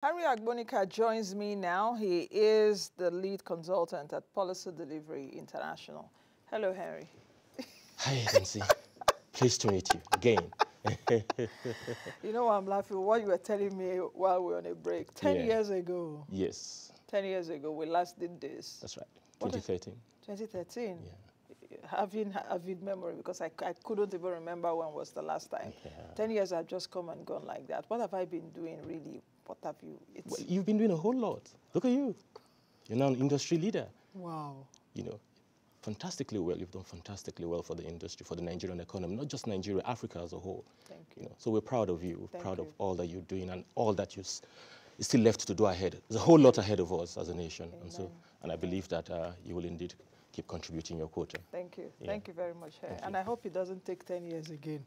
Harry Agbonika joins me now. He is the lead consultant at Policy Delivery International. Hello, Harry. Hi, Nancy. Pleased to meet you again. You know, I'm laughing. What you were telling me while we were on a break. 10 Yeah. years ago. Yes. 10 years ago, we last did this. That's right. 2013. 2013? Yeah. Having memory, because I couldn't even remember when was the last time. Yeah. 10 years have just come and gone like that. What have I been doing, really? What have you? Well, you've been doing a whole lot. Look at you. You're now an industry leader. Wow. You know, fantastically well. You've done fantastically well for the industry, for the Nigerian economy, not just Nigeria, Africa as a whole. Thank you. So we're proud of you. We're proud you. of all that you're doing and all that is still left to do ahead. There's a whole lot ahead of us as a nation. Amen. And I believe that you will indeed keep contributing your quota. Thank you. Yeah. Thank you very much. And I hope it doesn't take 10 years again.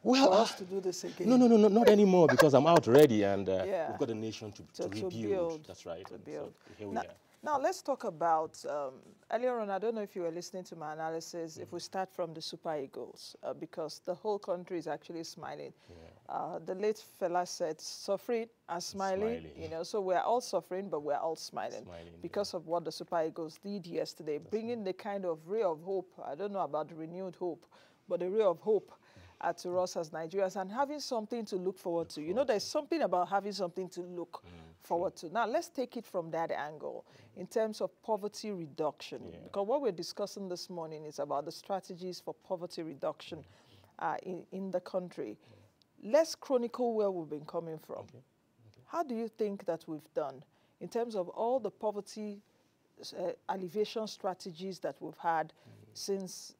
Well, for us to do this again. No, not anymore, because I'm out already, and yeah. we've got a nation to rebuild. That's right. To build. So here we are. Now, let's talk about, earlier on, I don't know if you were listening to my analysis, if we start from the Super Eagles, because the whole country is actually smiling. Yeah. The late fella said, suffering and smiling, you know, so we're all suffering, but we're all smiling because of what the Super Eagles did yesterday, bringing the kind of ray of hope. I don't know about the renewed hope, but the ray of hope to us as Nigerians, and having something to look forward to. You know, there's something about having something to look forward to. Now, let's take it from that angle in terms of poverty reduction, because what we're discussing this morning is about the strategies for poverty reduction in the country. Let's chronicle where we've been coming from. How do you think that we've done in terms of all the poverty alleviation strategies that we've had since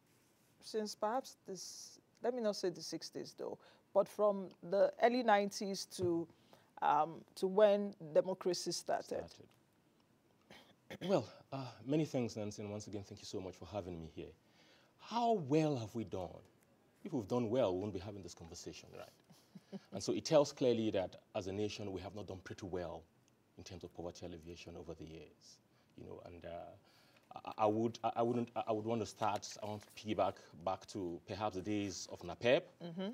perhaps this, let me not say the 60s though, but from the early 90s to when democracy started? Well, many thanks, Nancy, and once again, thank you so much for having me here. How well have we done? If we've done well, we won't be having this conversation, right? And so it tells clearly that as a nation, we have not done pretty well in terms of poverty alleviation over the years, you know, and I would want to start. I want to piggyback back to perhaps the days of NAPEP,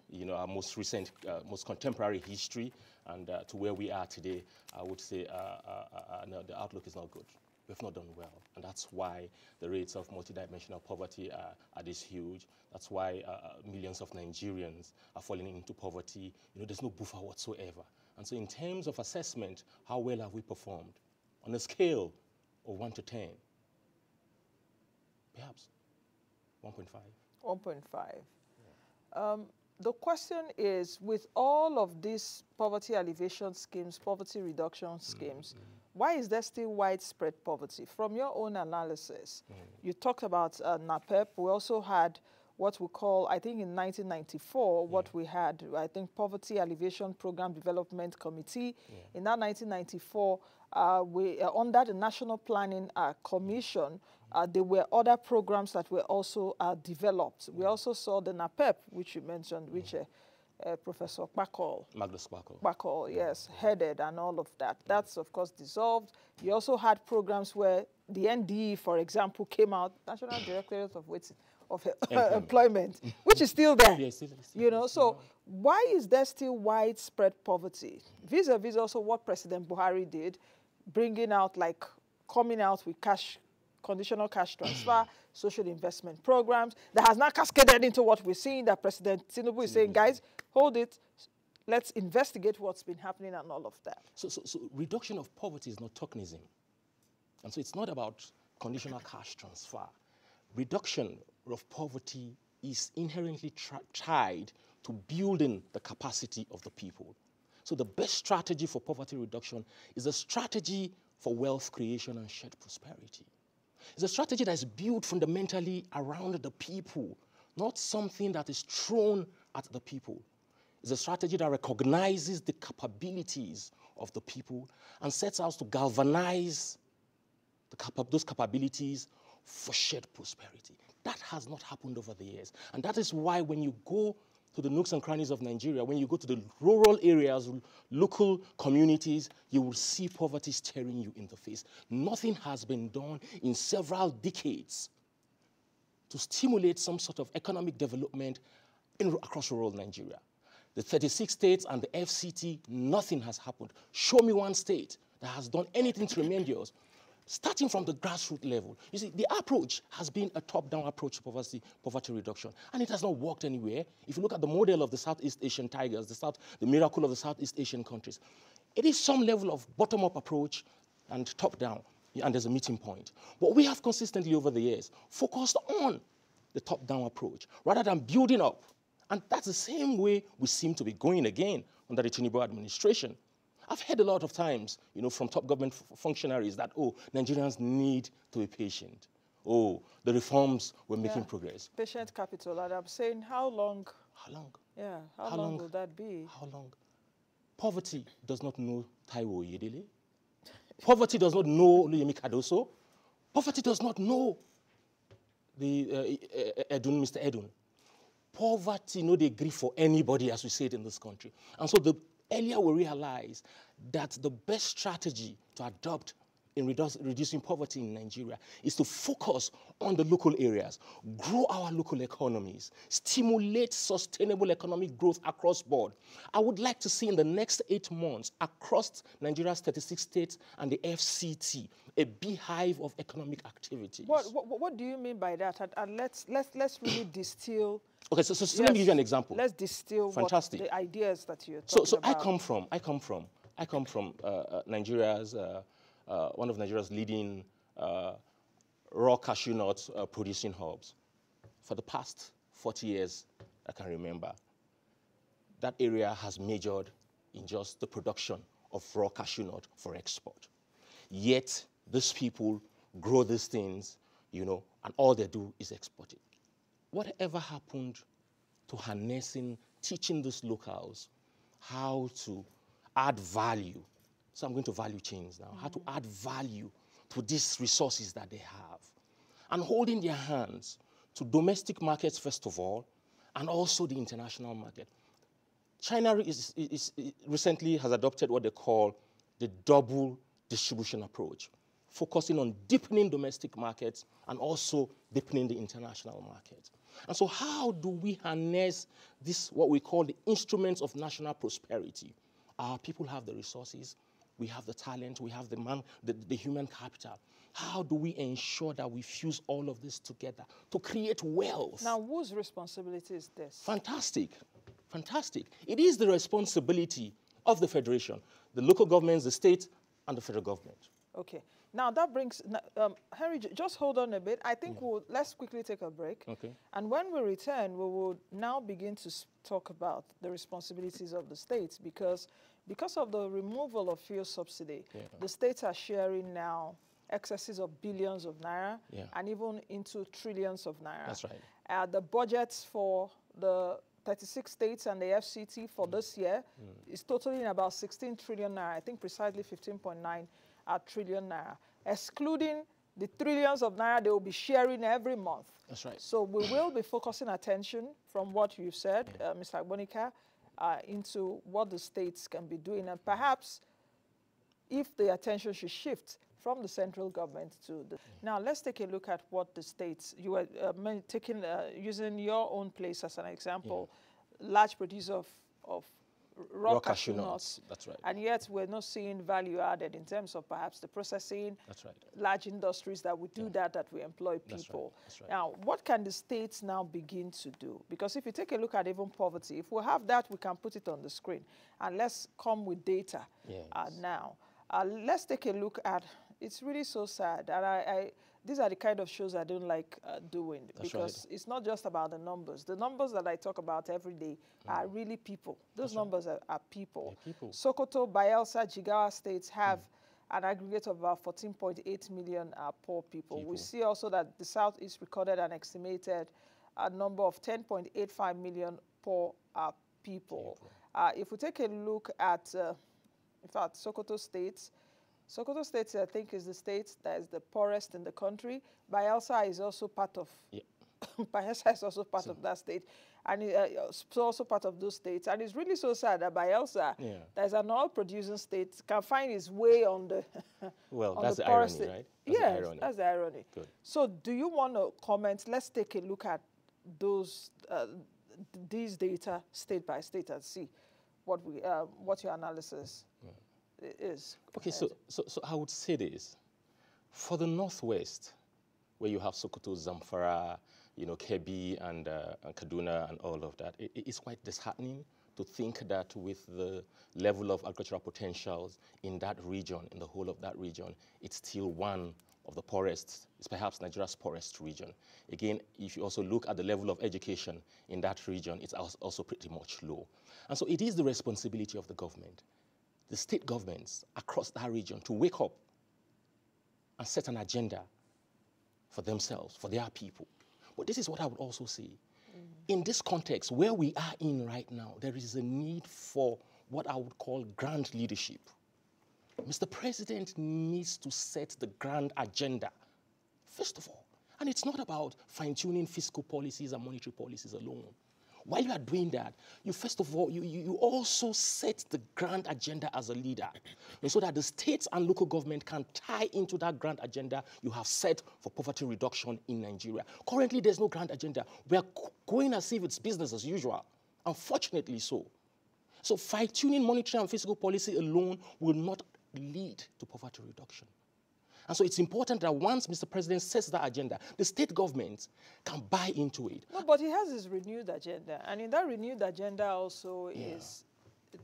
you know, our most recent, most contemporary history, and to where we are today. I would say no, the outlook is not good. We've not done well, and that's why the rates of multidimensional poverty are this huge. That's why millions of Nigerians are falling into poverty. You know, there's no buffer whatsoever. And so, in terms of assessment, how well have we performed on a scale of 1 to 10? Perhaps 1.5. 1.5. Yeah. The question is, with all of these poverty alleviation schemes, poverty reduction schemes, why is there still widespread poverty? From your own analysis, you talked about NAPEP. We also had what we call, I think in 1994, what we had, I think, Poverty Alleviation Program Development Committee. In that 1994, under the National Planning Commission, there were other programs that were also developed. We also saw the NAPEP, which you mentioned, which Professor Magnus Bakol, yes, headed and all of that. That's, of course, dissolved. You also had programs where the NDE, for example, came out, National Directorate of Employment, which is still there. Yes, you know, so why is there still widespread poverty? Vis-a-vis also what President Buhari did, bringing out, like, coming out with conditional cash transfer, social investment programs, that has now cascaded into what we're seeing, that President Tinubu is saying, guys, hold it, let's investigate what's been happening and all of that. So reduction of poverty is not tokenism. And so it's not about conditional cash transfer. Reduction of poverty is inherently tied to building the capacity of the people. So the best strategy for poverty reduction is a strategy for wealth creation and shared prosperity. It's a strategy that is built fundamentally around the people, not something that is thrown at the people. It's a strategy that recognizes the capabilities of the people and sets out to galvanize those capabilities for shared prosperity. That has not happened over the years. And that is why when you go to the nooks and crannies of Nigeria, when you go to the rural areas, local communities, you will see poverty staring you in the face. Nothing has been done in several decades to stimulate some sort of economic development across rural Nigeria. The 36 states and the FCT, nothing has happened. Show me one state that has done anything tremendous, starting from the grassroots level. You see, the approach has been a top-down approach to poverty reduction, and it has not worked anywhere. If you look at the model of the Southeast Asian tigers, the miracle of the Southeast Asian countries, it is some level of bottom-up approach and top-down, and there's a meeting point. But we have consistently over the years focused on the top-down approach rather than building up. And that's the same way we seem to be going again under the Tinubu administration. I've heard a lot of times, from top government functionaries that, oh, Nigerians need to be patient. Oh, the reforms were making progress. Patient capital. And I'm saying, how long? How long? Yeah, how long will that be? How long? Poverty does not know Taiwo Oyedele. Poverty does not know Oluyemi Cardoso. Poverty does not know the Mr. Edun. Poverty no dey gree for anybody, as we say it in this country. And so the earlier we realize that the best strategy to adopt in reducing poverty in Nigeria is to focus on the local areas, grow our local economies, stimulate sustainable economic growth across board. I would like to see in the next 8 months across Nigeria's 36 states and the FCT a beehive of economic activities. What do you mean by that? And let's really distill. Okay, so let me give you an example. Let's distill Fantastic. the ideas that you're talking about. I come from Nigeria's one of Nigeria's leading raw cashew nut producing hubs. For the past 40 years, I can remember, that area has majored in just the production of raw cashew nut for export. Yet, these people grow these things, and all they do is export it. Whatever happened to harnessing, teaching these locals how to add value? So I'm going to value chains now. How to add value to these resources that they have. And holding their hands to domestic markets, first of all, and also the international market. China recently has adopted what they call the double distribution approach, focusing on deepening domestic markets and also deepening the international market. And so how do we harness this, what we call the instruments of national prosperity? Our people have the resources, we have the talent, we have the human capital. How do we ensure that we fuse all of this together to create wealth? Now, whose responsibility is this? Fantastic. Fantastic. It is the responsibility of the federation, the local governments, the state, and the federal government. Okay. Now, that brings... Henry, just hold on a bit. I think let's quickly take a break. Okay. And when we return, we will now begin to talk about the responsibilities of the states because of the removal of fuel subsidy, the states are sharing now excesses of billions of naira and even into trillions of naira. That's right. The budgets for the 36 states and the FCT for this year is totaling about 16 trillion naira, I think precisely 15.9 trillion naira, excluding the trillions of naira they will be sharing every month. That's right. So we will be focusing attention from what you've said, Mr. Agbonika, into what the states can be doing. And perhaps if the attention should shift from the central government to the... Now, let's take a look at what the states... You were using your own place as an example, large producer of raw cashew nuts. That's right. And yet we're not seeing value added in terms of perhaps the processing, that's right, large industries that would do that we employ people. That's right. Now, what can the states now begin to do? Because if you take a look at even poverty, if we have that, we can put it on the screen. And let's come with data now. Let's take a look at... It's really so sad. And these are the kind of shows I don't like doing because it's not just about the numbers. The numbers that I talk about every day are really people. Those numbers are people. People. Sokoto, Bayelsa, Jigawa states have an aggregate of about 14.8 million poor people. We see also that the Southeast recorded an estimated number of 10.85 million poor people. If we take a look at, in fact, Sokoto State, I think, is the state that is the poorest in the country. Bayelsa is also part of Bayelsa is also part of that state, and it's also part of those states. And it's really so sad that Bayelsa, that is an oil-producing state, can find its way on the well, on that's the irony, state. right? Yes, that's the irony. Good. So, do you want to comment? Let's take a look at those these data state by state and see what your analysis is. Okay, so I would say this. For the Northwest, where you have Sokoto, Zamfara, Kebbi and Kaduna and all of that, it's quite disheartening to think that with the level of agricultural potentials in that region, in the whole of that region, it's still one of the poorest, it's perhaps Nigeria's poorest region. Again, if you also look at the level of education in that region, it's also pretty much low. And so it is the responsibility of the government, the state governments across that region, to wake up and set an agenda for themselves, for their people. But this is what I would also say. In this context, where we are in right now, there is a need for what I would call grand leadership. Mr. President needs to set the grand agenda, first of all. And it's not about fine-tuning fiscal policies and monetary policies alone. While you are doing that, you first of all, you also set the grand agenda as a leader, and so that the states and local government can tie into that grand agenda you have set for poverty reduction in Nigeria. Currently, there's no grand agenda. We are going as if it's business as usual, unfortunately so. So fine-tuning monetary and fiscal policy alone will not lead to poverty reduction. And so it's important that once Mr. President sets that agenda, the state governments can buy into it. No, but he has his renewed agenda. And in that renewed agenda also is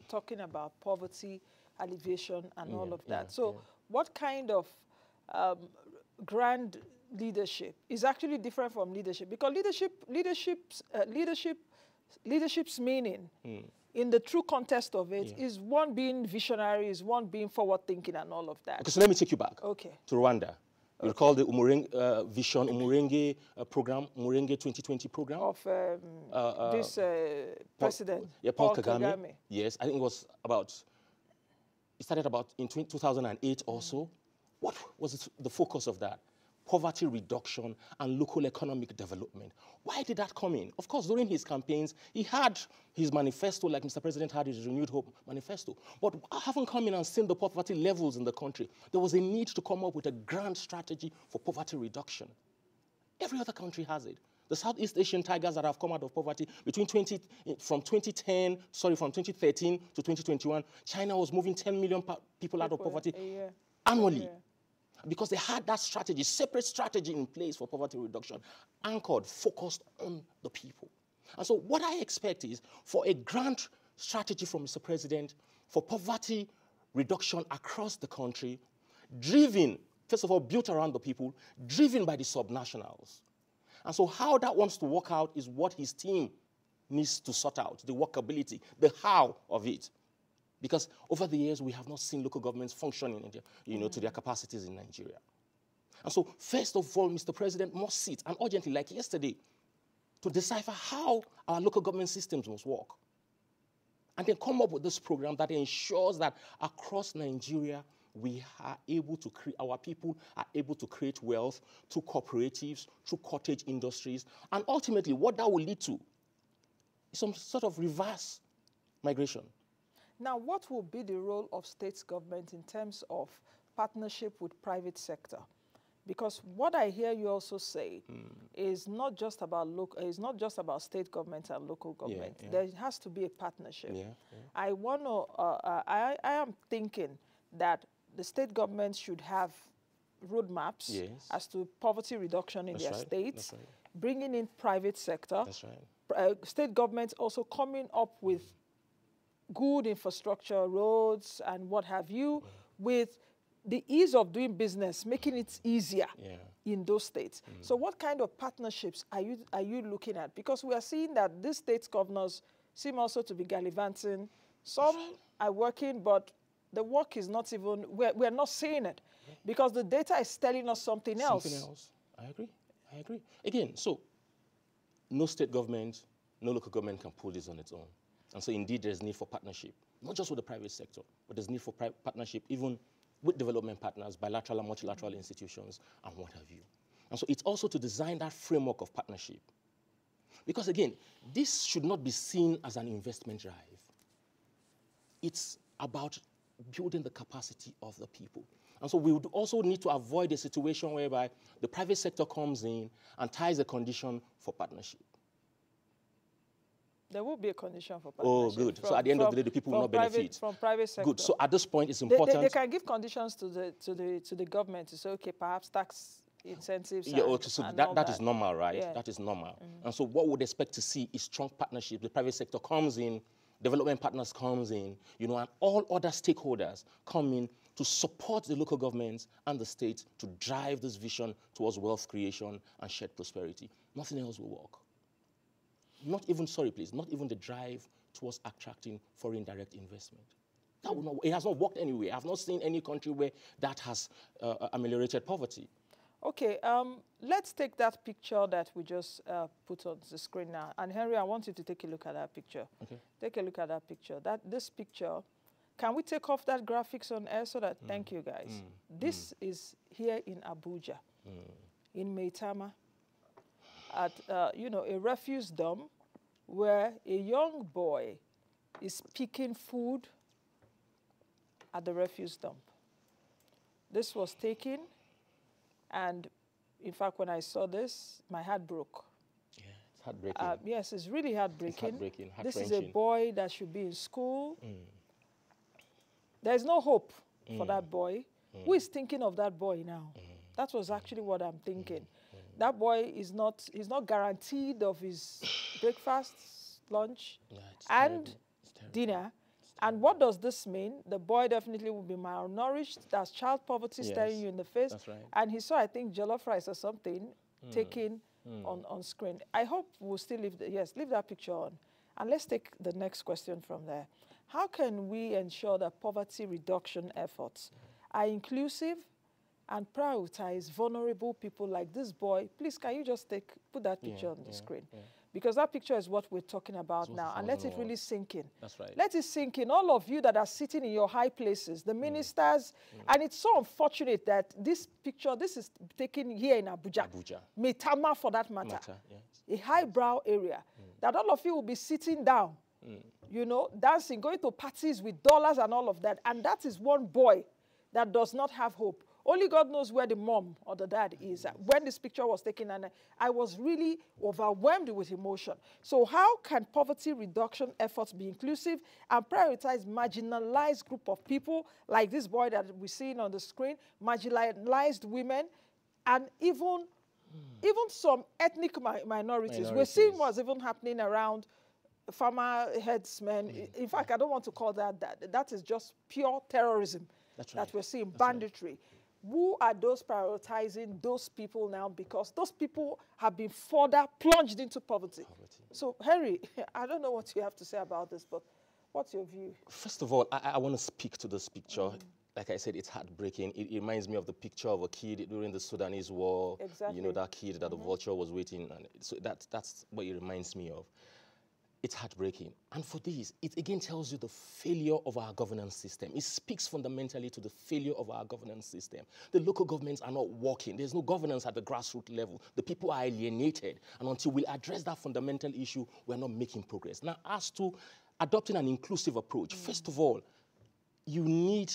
talking about poverty, alleviation, and all of that. So what kind of grand leadership is actually different from leadership? Because leadership's meaning in the true context of it is one being visionary, is one being forward-thinking and all of that. Okay, so let me take you back to Rwanda. You recall the Vision Umurenge program, Umurenge 2020 program? Of this president, Paul Kagame. Yes, I think it was about, it started about in 2008 or so. What was the focus of that? Poverty reduction and local economic development. Why did that come in? Of course, during his campaigns, he had his manifesto, like Mr. President had his Renewed Hope manifesto. But I haven't come in and seen the poverty levels in the country. There was a need to come up with a grand strategy for poverty reduction. Every other country has it. The Southeast Asian tigers that have come out of poverty from 2013 to 2021, China was moving 10 million people out of poverty annually. Because they had that strategy, separate strategy in place for poverty reduction, anchored, focused on the people. And so what I expect is for a grand strategy from Mr. President for poverty reduction across the country, driven, first of all, built around the people, driven by the subnationals. And so how that wants to work out is what his team needs to sort out, the workability, the how of it. Because over the years, we have not seen local governments functioning, to their capacities in Nigeria. And so, first of all, Mr. President must sit, and urgently, like yesterday, to decipher how our local government systems must work. And then come up with this program that ensures that across Nigeria, we are able to create, our people are able to create wealth through cooperatives, through cottage industries, and ultimately, what that will lead to is some sort of reverse migration. Now, what will be the role of state government in terms of partnership with private sector? Because what I hear you also say is not just about state government and local government. There has to be a partnership. I want to. I am thinking that the state government should have roadmaps as to poverty reduction in their states, bringing in private sector. State governments also coming up with good infrastructure, roads, and what have you, with the ease of doing business, making it easier in those states. So what kind of partnerships are you looking at? Because we are seeing that these state governors seem also to be gallivanting. Some are working, but the work is not even, we're not seeing it. Because the data is telling us something else. Something else. I agree. Again, so no state government, no local government can pull this on its own. And so indeed there's need for partnership, not just with the private sector, but there's need for partnership even with development partners, bilateral and multilateral institutions, and what have you. And so it's also to design that framework of partnership. Because again, this should not be seen as an investment drive. It's about building the capacity of the people. And so we would also need to avoid a situation whereby the private sector comes in and ties a condition for partnership. There will be a condition for Oh, partnership. good. So at the end of the day, the people will not benefit. From private sector. Good. So at this point, it's important. They can give conditions to the government to say, okay, perhaps tax incentives. Yeah, okay, so that is normal, right? Yeah. That is normal. And so what we'd expect to see is strong partnership. The private sector comes in, development partners comes in, you know, and all other stakeholders come in to support the local governments and the state to drive this vision towards wealth creation and shared prosperity. Nothing else will work. Not even, sorry please, not even the drive towards attracting foreign direct investment. That will not, it has not worked anywhere. I've not seen any country where that has ameliorated poverty. Okay, let's take that picture that we just put on the screen now. And Henry, I want you to take a look at that picture. Okay. Take a look at that picture. This picture, can we take off that graphics on air so that, thank you guys. This is here in Abuja, in Maitama, at, you know, a refuse dump where a young boy is picking food at the refuse dump. This was taken, and in fact, when I saw this, my heart broke. Yeah, it's heartbreaking. Yes, it's really heartbreaking. It's heartbreaking, This is a boy that should be in school. There's no hope for that boy. Who is thinking of that boy now? That was actually what I'm thinking. That boy is not, he's not guaranteed of his breakfast, lunch, and dinner. And what does this mean? The boy definitely will be malnourished. That's child poverty staring you in the face. That's right. And he saw, I think, jollof rice or something taken on screen. I hope we'll still leave leave that picture on. And let's take the next question from there. How can we ensure that poverty reduction efforts are inclusive and prioritize vulnerable people like this boy? Please, can you just put that picture on the screen? Because that picture is what we're talking about now. And let it really sink in. That's right. Let it sink in. All of you that are sitting in your high places, the ministers, and it's so unfortunate that this picture, this is taken here in Abuja. Maitama for that matter. A highbrow area. That all of you will be sitting down, you know, dancing, going to parties with dollars and all of that. And that is one boy that does not have hope. Only God knows where the mom or the dad is. When this picture was taken, and I was really overwhelmed with emotion. So how can poverty reduction efforts be inclusive and prioritize marginalized group of people like this boy that we're seeing on the screen, marginalized women, and even some ethnic minorities. We're seeing what's even happening around farmer headsmen. In fact, I don't want to call that. That is just pure terrorism that we're seeing, banditry. Who are those prioritizing those people now? Because those people have been further plunged into poverty. So, Henry, I don't know what you have to say about this, but what's your view? First of all, I want to speak to this picture. Like I said, it's heartbreaking. It reminds me of the picture of a kid during the Sudanese war. Exactly. You know, that kid that the vulture was waiting. And so that's what it reminds me of. It's heartbreaking. And for this, it again tells you the failure of our governance system. It speaks fundamentally to the failure of our governance system. The local governments are not working. There's no governance at the grassroots level. The people are alienated. And until we address that fundamental issue, we're not making progress. Now, as to adopting an inclusive approach, first of all, you need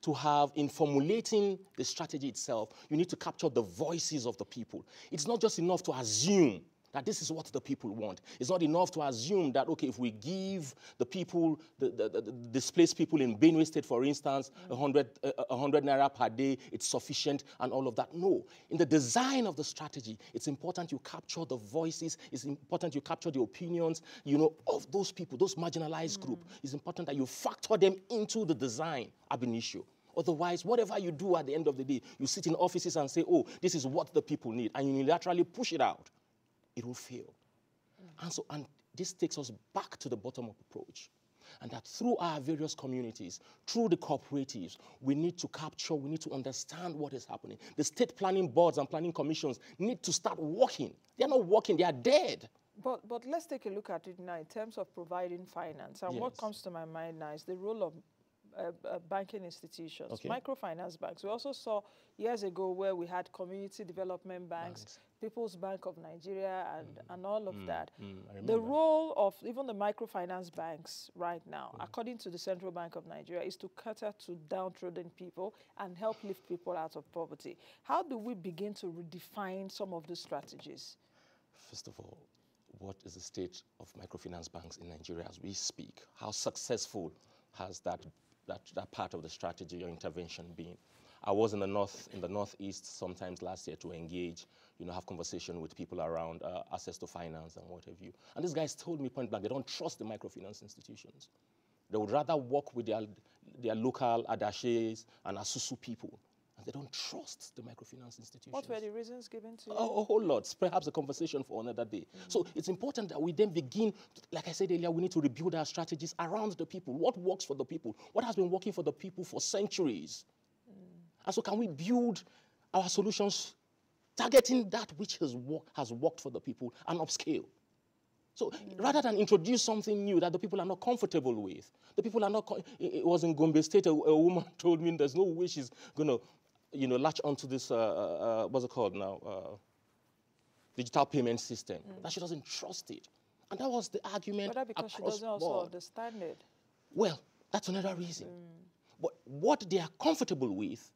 to have, in formulating the strategy itself, you need to capture the voices of the people. It's not just enough to assume that this is what the people want. It's not enough to assume that, okay, if we give the people, the displaced people in Benue State, for instance, 100 naira per day, it's sufficient and all of that. No. In the design of the strategy, it's important you capture the voices. It's important you capture the opinions, you know, of those people, those marginalized group. It's important that you factor them into the design ab initio. Otherwise, whatever you do at the end of the day, you sit in offices and say, oh, this is what the people need, and you unilaterally push it out. It will fail. And this takes us back to the bottom-up approach. And that through our various communities, through the cooperatives, we need to capture, we need to understand what is happening. The state planning boards and planning commissions need to start working. They're not working, they are dead. But let's take a look at it now in terms of providing finance. And what comes to my mind now is the role of banking institutions, microfinance banks. We also saw years ago where we had community development banks, People's Bank of Nigeria, and all of that. The role of even the microfinance banks right now, according to the Central Bank of Nigeria, is to cater to downtrodden people and help lift people out of poverty. How do we begin to redefine some of the strategies? First of all, what is the state of microfinance banks in Nigeria as we speak? How successful has that part of the strategy or intervention been? I was in the northeast sometimes last year to engage, have conversation with people around access to finance and what have you. And these guys told me point blank, they don't trust the microfinance institutions. They would rather work with their local adashes and asusu people. And they don't trust the microfinance institutions. What were the reasons given to you? A whole lot. Perhaps a conversation for another day. So it's important that we then begin, like I said earlier, we need to rebuild our strategies around the people. What works for the people? What has been working for the people for centuries? And so can we build our solutions targeting that which has worked for the people and upscale? So rather than introduce something new that the people are not comfortable with, the people are not, it was in Gombe State, a woman told me there's no way she's going to, latch onto this, what's it called now, digital payment system, that she doesn't trust it. And that was the argument But because she doesn't also understand it. Well, that's another reason. But what they are comfortable with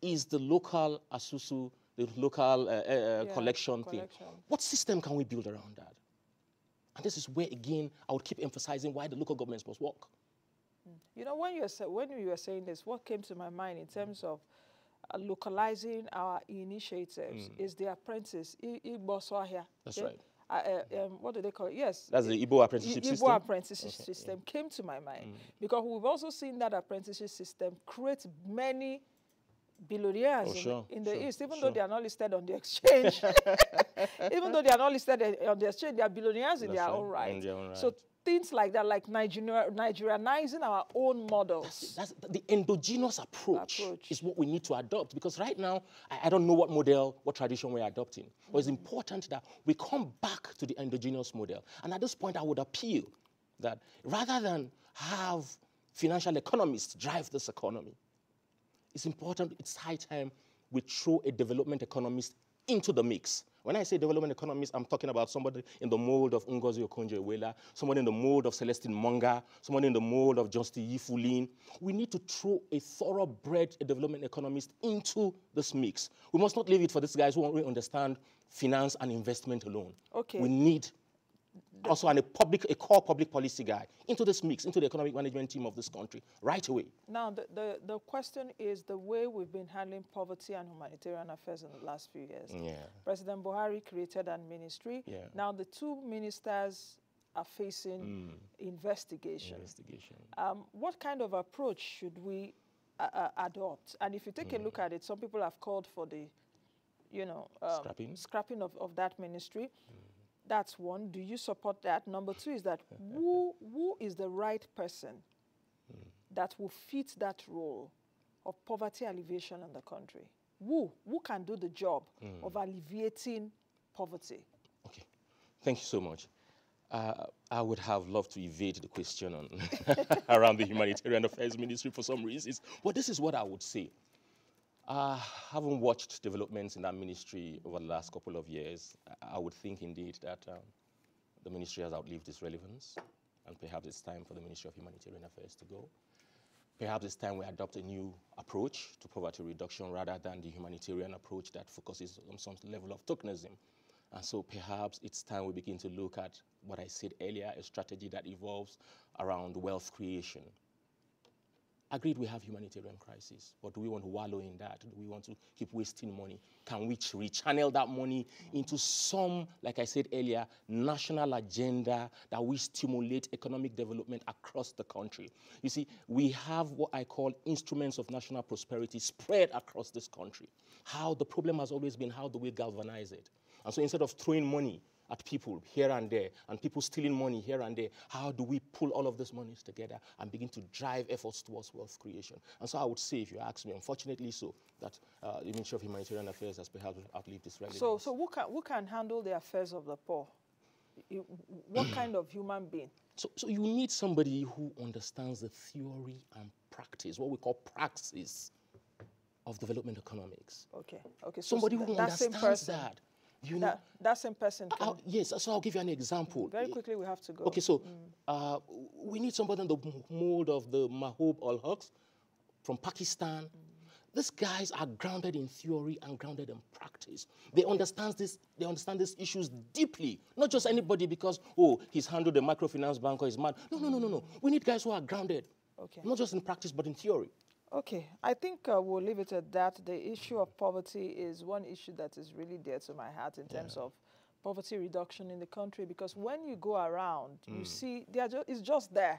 is the local asusu, the local collection thing. What system can we build around that? And this is where, again, I would keep emphasizing why the local governments must work. When you were saying this, what came to my mind in terms of localizing our initiatives is the apprentice, Igbo Swahia. That's right. What do they call it? Yes. That's the Igbo apprenticeship system? Igbo apprenticeship system came to my mind because we've also seen that apprenticeship system create many billionaires in the East, even though they are not listed on the exchange. Even though they are not listed on the exchange, they are billionaires in their own right. So things like that, like Nigerianizing our own models. That's the endogenous approach is what we need to adopt, because right now, I don't know what tradition we're adopting. But it's important that we come back to the endogenous model. And at this point, I would appeal that rather than have financial economists drive this economy, it's important, it's high time we throw a development economist into the mix. When I say development economist, I'm talking about somebody in the mold of Ngozi Okonjo-Iweala, somebody in the mold of Celestine Monga, somebody in the mold of Justice Yifulin. We need to throw a thoroughbred development economist into this mix. We must not leave it for these guys who won't really understand finance and investment alone. Okay. We need also a core public policy guy into this mix, into the economic management team of this country right away. Now, the question is the way we've been handling poverty and humanitarian affairs in the last few years. Yeah. President Buhari created a ministry. Yeah. Now, the two ministers are facing investigation. What kind of approach should we adopt? And if you take a look at it, some people have called for the, scrapping of that ministry. That's one. Do you support that? Number two is that who is the right person that will fit that role of poverty alleviation in the country? Who can do the job of alleviating poverty? Okay. Thank you so much. I would have loved to evade the question on around the Humanitarian Affairs Ministry for some reasons, but this is what I would say. Having watched developments in that ministry over the last couple of years, I would think indeed that the ministry has outlived its relevance, and perhaps it's time for the Ministry of Humanitarian Affairs to go. Perhaps it's time we adopt a new approach to poverty reduction rather than the humanitarian approach that focuses on some level of tokenism. And so perhaps it's time we begin to look at what I said earlier, a strategy that evolves around wealth creation. Agreed, we have humanitarian crisis, but do we want to wallow in that? Do we want to keep wasting money? Can we rechannel that money into some, like I said earlier, national agenda that will stimulate economic development across the country? You see, we have what I call instruments of national prosperity spread across this country. How the problem has always been, how do we galvanize it? And so instead of throwing money at people here and there, and people stealing money here and there, how do we pull all of these monies together and begin to drive efforts towards wealth creation? And so I would say, if you ask me, unfortunately so, that the Ministry of Humanitarian Affairs has perhaps outlived this relevance. So who can handle the affairs of the poor? What kind of human being? So you need somebody who understands the theory and practice, what we call praxis of development economics. Okay. Somebody who understands that. That same person can... Yes, so I'll give you an example. Very quickly, we have to go. Okay, so we need somebody in the mold of the Mahbub ul-Haq from Pakistan. These guys are grounded in theory and grounded in practice. They understand this. They understand these issues deeply. Not just anybody because, oh, he's handled a microfinance bank or he's mad. No, no, no, no, no. We need guys who are grounded. Okay. Not just in practice, but in theory. Okay, I think we'll leave it at that. The issue of poverty is one issue that is really dear to my heart in terms of poverty reduction in the country, because when you go around, you see it's just there,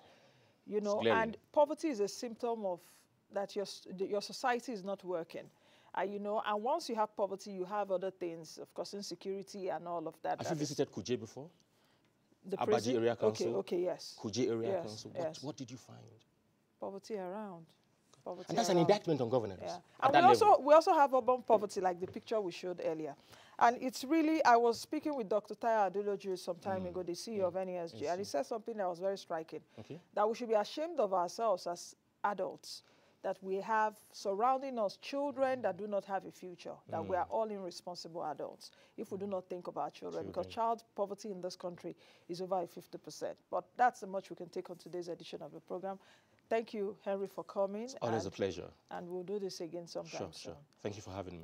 you know, and poverty is a symptom of that your society is not working. You know, and once you have poverty, you have other things, of course, insecurity and all of that. Have you visited Kuje before? The Abaji Area Council? Okay, yes. Kuje Area Council. What did you find? Poverty around. Poverty and that's an indictment on governance. Yeah. And we also have urban poverty, like the picture we showed earlier. And it's really, I was speaking with Dr. Tayo Adeloju some time ago, the CEO of NESG, and he said something that was very striking, that we should be ashamed of ourselves as adults, that we have surrounding us children that do not have a future, that we are all irresponsible adults if we do not think of our children, because child poverty in this country is over 50%. But that's how much we can take on today's edition of the program. Thank you, Henry, for coming. It's always a pleasure. And we'll do this again sometime soon. Sure. Thank you for having me.